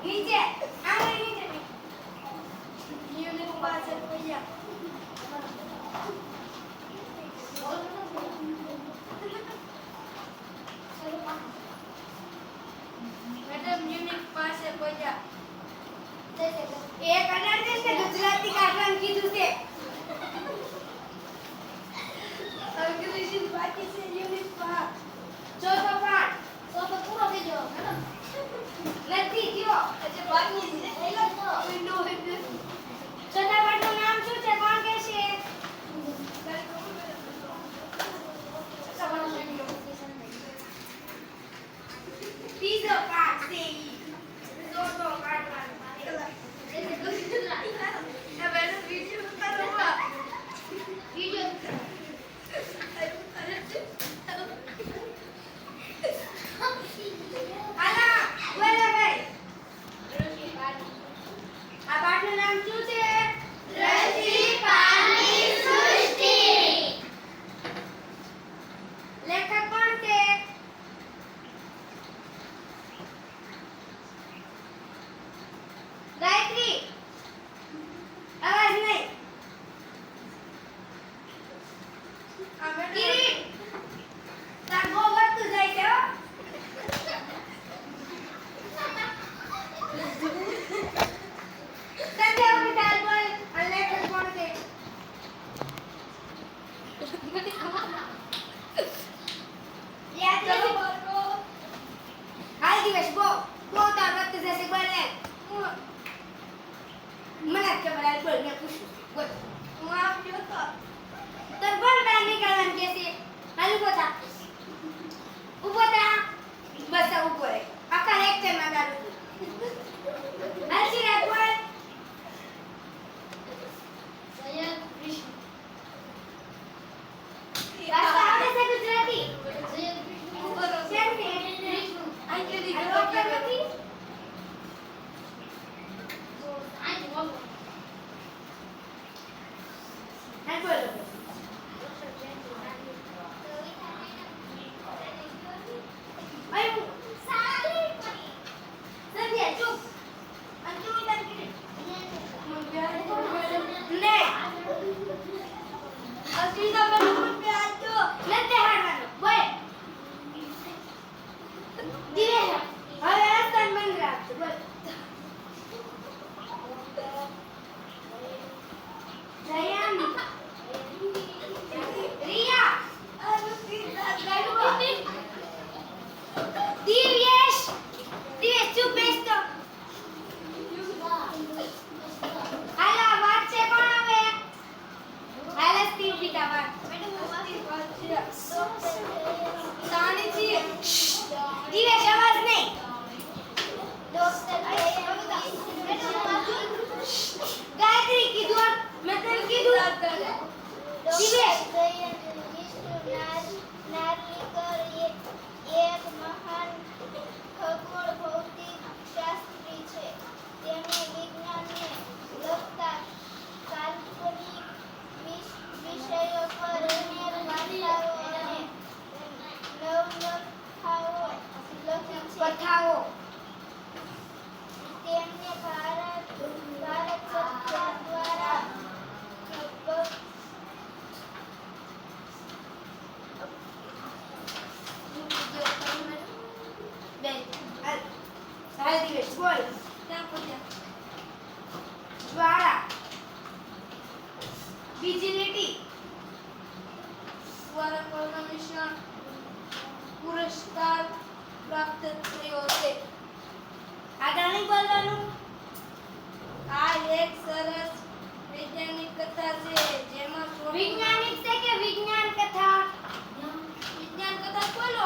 નીચે આને નીચે યુનિટ પાછળ પૈયા મેડમ યુનિટ પાસે પૈયા એક અનાર છે ગુજરાતી કાઢવાનું કીધું છે અંગ્રેજી બાકી છે યુનિટ 5 ચોથો પાઠ ચોથો પૂરો થઈ ગયો મેડમ નથી ગયો એટલે બાકી છે એલો વિન્ડો ચોથા પાઠનું નામ શું છે કોણ કહેશે ત્રીજો પાઠ છે ચોથો પાઠ પુરસ્કાર પ્રાપ્ત થયો છે આગળ નહીં બોલવાનું આ એક સરસ વૈજ્ઞાનિક કથા છે જેમાં વૈજ્ઞાનિક છે કે વિજ્ઞાન કથા બોલો